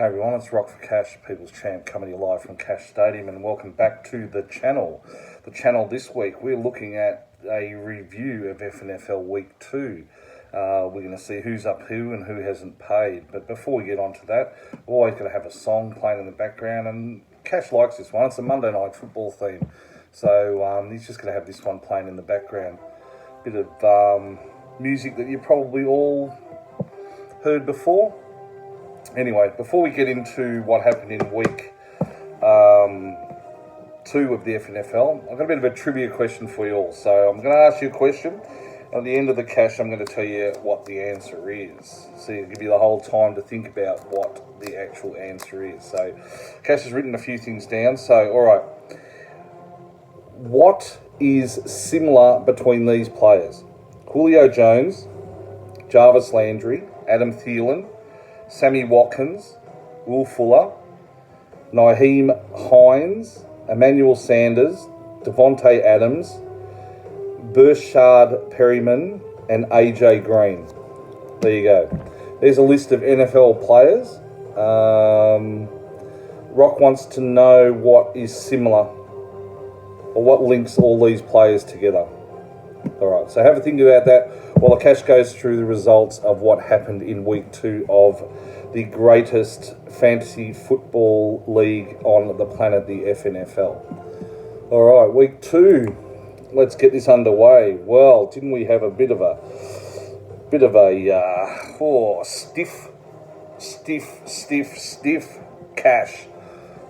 Hey everyone, it's Rock for Cash, People's Champ, coming to you live from Cash Stadium, and welcome back to the channel. The channel this week, we're looking at a review of FNFL Week 2. We're going to see who's up who and who hasn't paid. But before we get on to that, we're always going to have a song playing in the background, and Cash likes this one. It's a Monday night football theme, so he's just going to have this one playing in the background. Bit of music that you probably all heard before. Anyway, before we get into what happened in week 2 of the FNFL, I've got a bit of a trivia question for you all. So I'm going to ask you a question. At the end of the cash, I'm going to tell you what the answer is. So it'll give you the whole time to think about what the actual answer is. So Cash has written a few things down. So, all right. What is similar between these players? Julio Jones, Jarvis Landry, Adam Thielen, Sammy Watkins, Will Fuller, Nyheim Hines, Emmanuel Sanders, Devontae Adams, Burchard Perryman, and AJ Green. There you go. There's a list of NFL players. Rock wants to know what is similar, or what links all these players together. Alright, so have a think about that while the Cash goes through the results of what happened in week 2 of the greatest fantasy football league on the planet, the FNFL. Alright, week 2. Let's get this underway. Well, didn't we have a bit of a stiff cash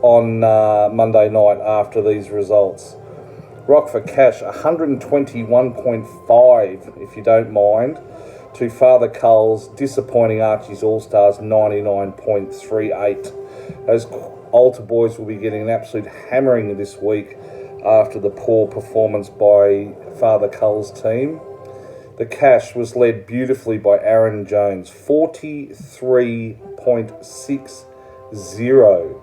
on Monday night after these results. Rock for Cash, 121.5, if you don't mind, to Father Cull's disappointing Archie's All-Stars, 99.38. Those altar boys will be getting an absolute hammering this week after the poor performance by Father Cull's team. The Cash was led beautifully by Aaron Jones, 43.60.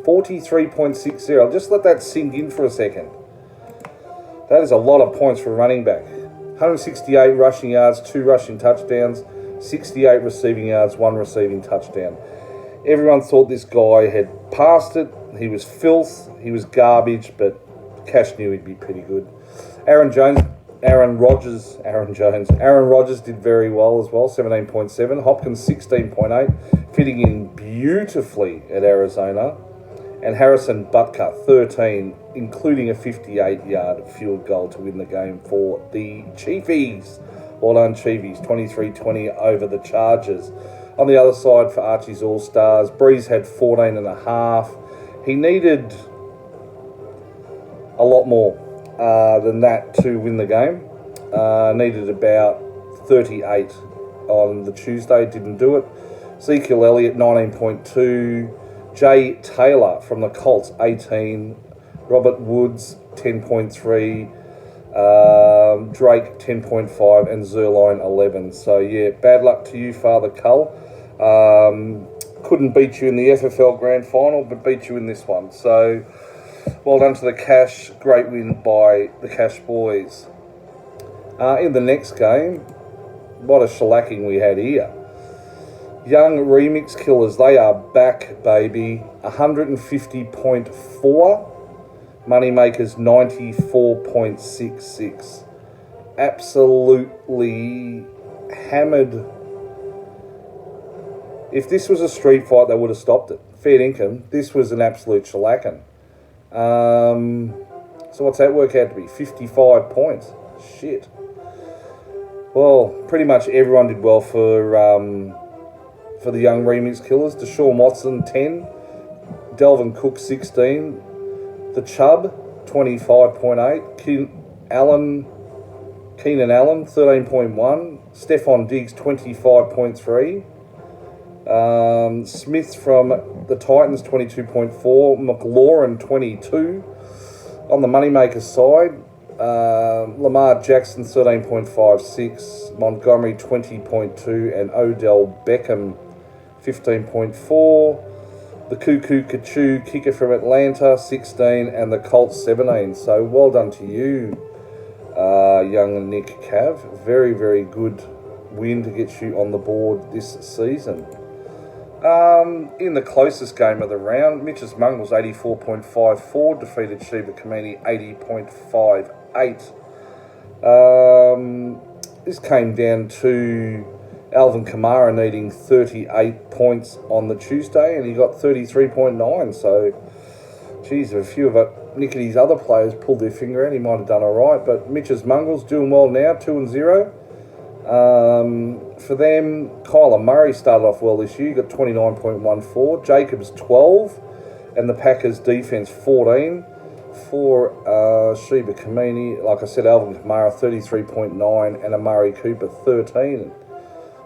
43.60. Just let that sink in for a second. That is a lot of points for a running back. 168 rushing yards, 2 rushing touchdowns, 68 receiving yards, 1 receiving touchdown. Everyone thought this guy had passed it. He was filth. He was garbage, but Cash knew he'd be pretty good. Aaron Rodgers did very well as well, 17.7. Hopkins, 16.8, fitting in beautifully at Arizona. And Harrison Butker, 13, including a 58-yard field goal to win the game for the Chiefies. Well done, Chiefies, 23-20 over the Chargers. On the other side for Archie's All-Stars, Breeze had 14.5. He needed a lot more than that to win the game. Needed about 38 on the Tuesday, didn't do it. Ezekiel Elliott, 19.2. Jay Taylor from the Colts, 18. Robert Woods, 10.3. Drake, 10.5. And Zerline, 11. So, yeah, bad luck to you, Father Cull. Couldn't beat you in the FFL Grand Final, but beat you in this one. So, well done to the Cash. Great win by the Cash boys. In the next game, what a shellacking we had here. Young Remix Killers, they are back, baby. 150.4. Moneymakers, 94.66. Absolutely hammered. If this was a street fight, they would have stopped it. Fair income. This was an absolute shellacking. So what's that work out to be? 55 points. Shit. Well, pretty much everyone did well for the Young Remix Killers. Deshaun Watson, 10. Delvin Cook, 16. The Chubb, 25.8. Keenan Allen, 13.1. Stephon Diggs, 25.3. Smith from the Titans, 22.4. McLaurin, 22. On the Moneymakers side, Lamar Jackson, 13.56. Montgomery, 20.2. And Odell Beckham, 15.4. The Cuckoo Kachoo kicker from Atlanta, 16. And the Colts, 17. So well done to you, young Nick Cav. Very, very good win to get you on the board this season. In the closest game of the round, Mitch's Mungles 84.54 defeated Sheba Kamini 80.58. This came down to Alvin Kamara needing 38 points on the Tuesday, and he got 33.9. So, geez, a few of Nickety's other players pulled their finger out. He might have done all right, but Mitch's Mungles doing well now, 2-0. For them, Kyler Murray started off well this year, got 29.14, Jacobs 12, and the Packers defence 14. For Sheba Kamini, like I said, Alvin Kamara 33.9 and Amari Cooper 13.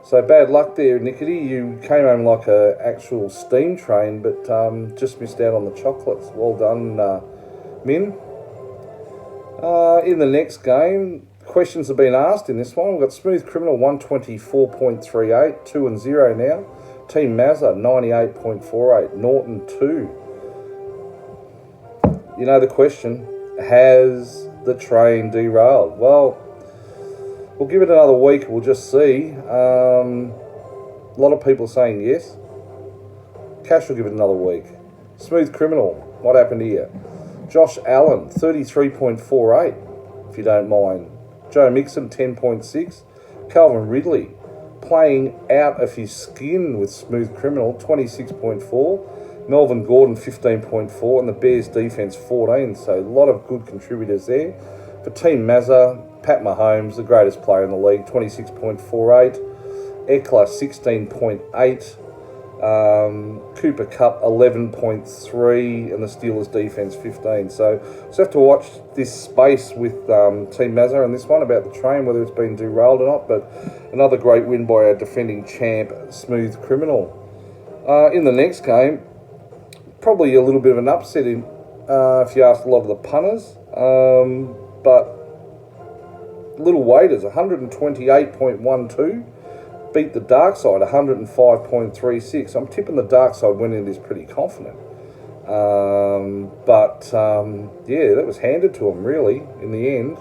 So bad luck there, Nickety. You came home like an actual steam train, but just missed out on the chocolates. Well done, Min. In the next game, questions have been asked in this one. We've got Smooth Criminal 124.38, 2-0 now. Team Mazza 98.48, Norton 2. You know the question, has the train derailed? Well, we'll give it another week, we'll just see. A lot of people are saying yes. Cash will give it another week. Smooth Criminal, what happened here? Josh Allen, 33.48, if you don't mind. Joe Mixon, 10.6. Calvin Ridley, playing out of his skin with Smooth Criminal, 26.4. Melvin Gordon, 15.4. And the Bears defence, 14. So a lot of good contributors there. For Team Mazza, Pat Mahomes, the greatest player in the league, 26.48. Eckler, 16.8. Cooper Kupp 11.3 and the Steelers defence 15. So just have to watch this space with Team Mazza and this one about the train, whether it's been derailed or not. But another great win by our defending champ, Smooth Criminal. In the next game, probably a little bit of an upset in if you ask a lot of the punters, but Little Waiters 128.12. Beat the Dark Side 105.36. I'm tipping the Dark Side went into this pretty confident. Yeah, that was handed to him really in the end.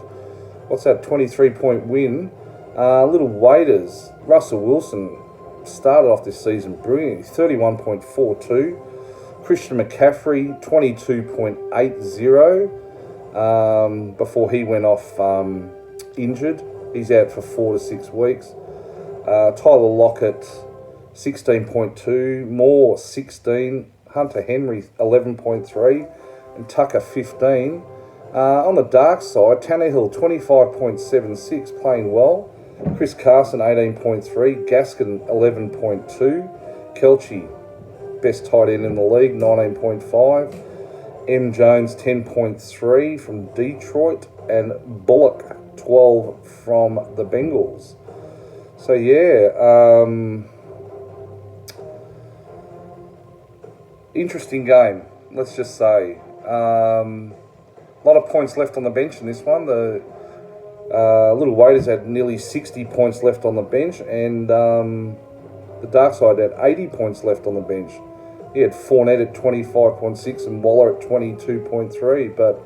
What's that, 23-point win? Little Waiters, Russell Wilson started off this season brilliant. 31.42. Christian McCaffrey, 22.80 before he went off injured. He's out for 4 to 6 weeks. Tyler Lockett, 16.2, Moore, 16, Hunter Henry, 11.3, and Tucker, 15. On the dark side, Tannehill, 25.76, playing well. Chris Carson, 18.3, Gaskin, 11.2, Kelce, best tight end in the league, 19.5, M. Jones, 10.3 from Detroit, and Bullock, 12 from the Bengals. So yeah, interesting game, let's just say. A lot of points left on the bench in this one. The Little Waiters had nearly 60 points left on the bench, and the Dark Side had 80 points left on the bench. He had Fournette at 25.6 and Waller at 22.3, but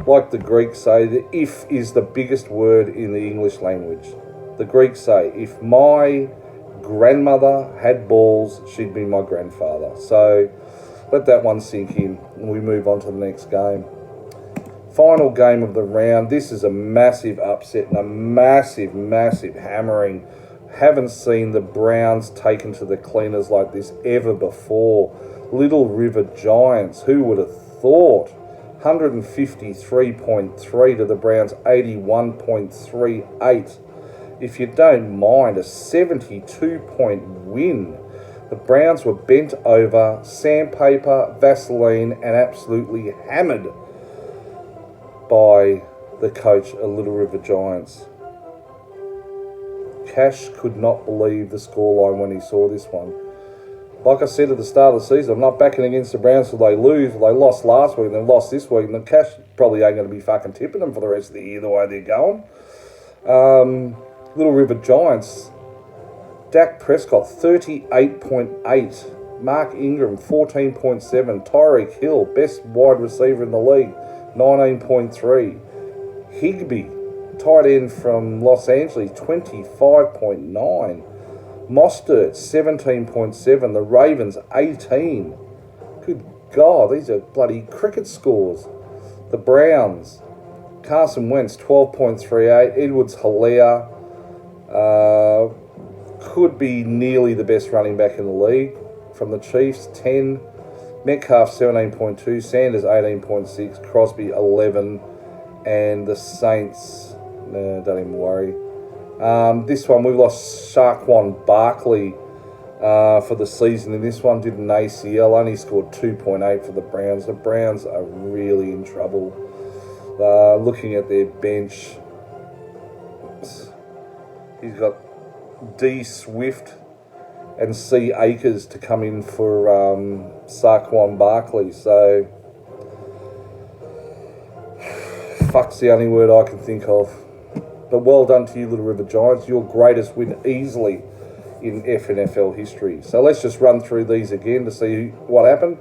like the Greeks say, the if is the biggest word in the English language. The Greeks say, if my grandmother had balls, she'd be my grandfather. So let that one sink in and we move on to the next game. Final game of the round. This is a massive upset and a massive, massive hammering. Haven't seen the Browns taken to the cleaners like this ever before. Little River Giants, who would have thought? 153.3 to the Browns, 81.38. If you don't mind, a 72-point win. The Browns were bent over, sandpaper, Vaseline, and absolutely hammered by the coach of Little River Giants. Cash could not believe the scoreline when he saw this one. Like I said at the start of the season, I'm not backing against the Browns till they lose. They lost last week and they lost this week, and the Cash probably ain't going to be fucking tipping them for the rest of the year the way they're going. Little River Giants, Dak Prescott, 38.8. Mark Ingram, 14.7. Tyreek Hill, best wide receiver in the league, 19.3. Higbee, tight end from Los Angeles, 25.9. Mostert, 17.7. The Ravens, 18. Good God, these are bloody cricket scores. The Browns, Carson Wentz, 12.38. Edwards-Helaire could be nearly the best running back in the league. From the Chiefs, 10. Metcalf, 17.2. Sanders, 18.6. Crosby, 11. And the Saints, don't even worry. This one, we've lost Saquon Barkley for the season. In this one, did an ACL, only scored 2.8 for the Browns. The Browns are really in trouble. Looking at their bench, he's got D. Swift and C. Akers to come in for Saquon Barkley. So, fuck's the only word I can think of. But well done to you, Little River Giants. Your greatest win easily in FNFL history. So let's just run through these again to see what happened.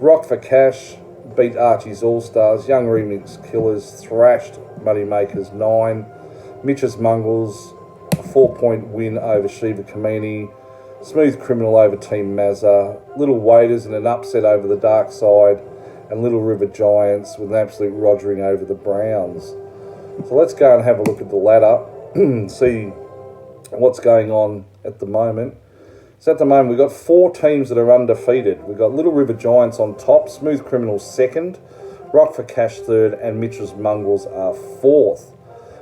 Rock for Cash beat Archie's All-Stars. Young Remix Killers thrashed Moneymakers 9. Mitch's Mungles, a 4-point win over Shiva Kamini. Smooth Criminal over Team Mazza. Little Waiters in an upset over the Dark Side. And Little River Giants with an absolute rogering over the Browns. So let's go and have a look at the ladder and see what's going on at the moment. So at the moment, we've got 4 teams that are undefeated. We've got Little River Giants on top, Smooth Criminals second, Rock for Cash third, and Mitchell's Mongrels are fourth.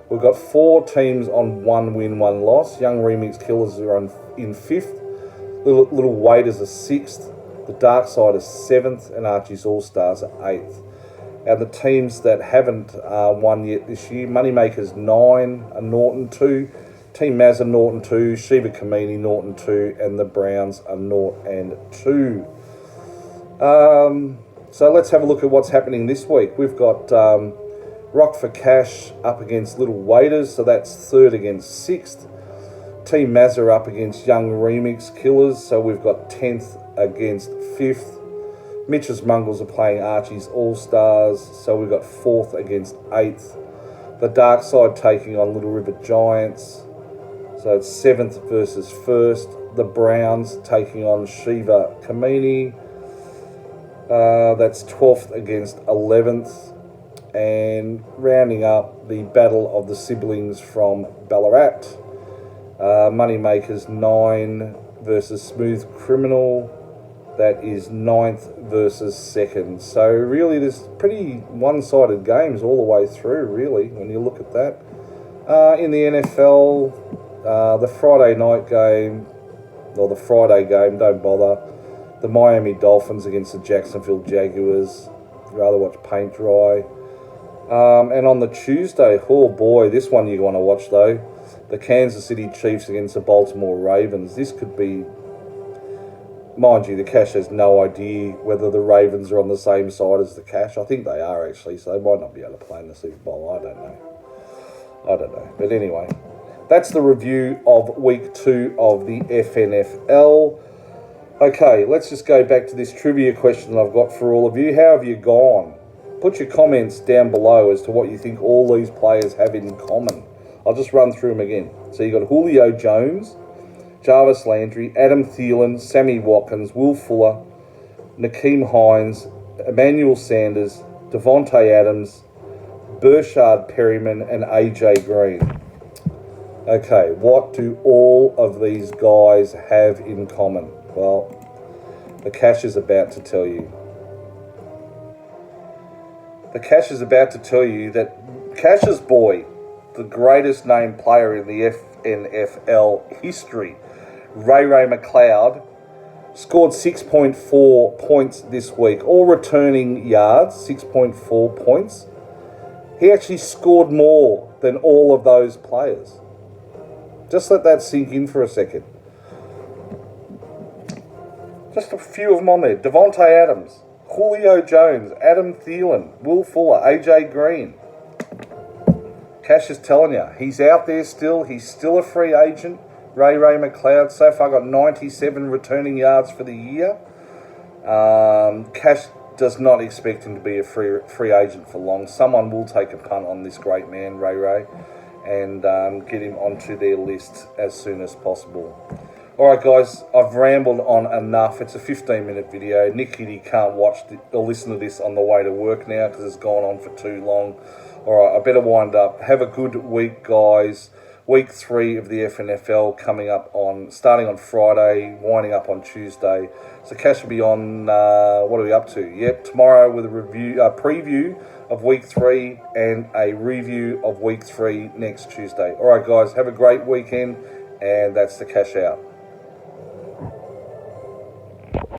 We've got 4 teams on 1 win, 1 loss. Young Remix Killers are in fifth, Little Waiters are sixth, the Dark Side is seventh, and Archie's All-Stars are eighth. And the teams that haven't won yet this year, Moneymakers 9, and Norton 2, Team Mazza Norton 2, Shiva Kamini Norton 2, and the Browns are 0 and 2. So let's have a look at what's happening this week. We've got Rock for Cash up against Little Waiters, so that's third against sixth. Team Mazza up against Young Remix Killers, so we've got 10th against fifth. Mitch's Mongrels are playing Archie's All-Stars, so we've got 4th against 8th. The Dark Side taking on Little River Giants, so it's 7th versus 1st. The Browns taking on Shiva Kamini, that's 12th against 11th. And rounding up the battle of the siblings from Ballarat, Moneymakers 9 versus Smooth Criminal. That is 9th versus 2nd. So really there's pretty one-sided games all the way through, really, when you look at that. In the NFL, the Friday night game, or the Friday game, don't bother. The Miami Dolphins against the Jacksonville Jaguars. I'd rather watch paint dry. And on the Tuesday, oh boy, this one you want to watch though. The Kansas City Chiefs against the Baltimore Ravens. This could be... Mind you, the Cash has no idea whether the Ravens are on the same side as the Cash. I think they are, actually, so they might not be able to play in the Super Bowl. I don't know. But anyway, that's the review of Week 2 of the FNFL. Okay, let's just go back to this trivia question I've got for all of you. How have you gone? Put your comments down below as to what you think all these players have in common. I'll just run through them again. So you've got Julio Jones, Jarvis Landry, Adam Thielen, Sammy Watkins, Will Fuller, Nakeem Hines, Emmanuel Sanders, Devontae Adams, Burchard Perryman, and AJ Green. Okay, what do all of these guys have in common? Well, the Cash is about to tell you. The Cash is about to tell you that Cash's boy, the greatest named player in the FNFL history, Ray McLeod, scored 6.4 points this week. All returning yards, 6.4 points. He actually scored more than all of those players. Just let that sink in for a second. Just a few of them on there. Devontae Adams, Julio Jones, Adam Thielen, Will Fuller, AJ Green. Cash is telling you, he's out there still. He's still a free agent. Ray McLeod so far got 97 returning yards for the year. Cash does not expect him to be a free agent for long. Someone will take a punt on this great man, Ray, and get him onto their list as soon as possible. Alright guys, I've rambled on enough. It's a 15-minute video. Nick Hitty can't watch or listen to this on the way to work now because it's gone on for too long. Alright, I better wind up. Have a good week, guys. Week 3 of the FNFL coming up starting on Friday, winding up on Tuesday. So Cash will be on, what are we up to? Yep, tomorrow with a preview of Week 3 and a review of Week 3 next Tuesday. Alright guys, have a great weekend, and that's the Cash out.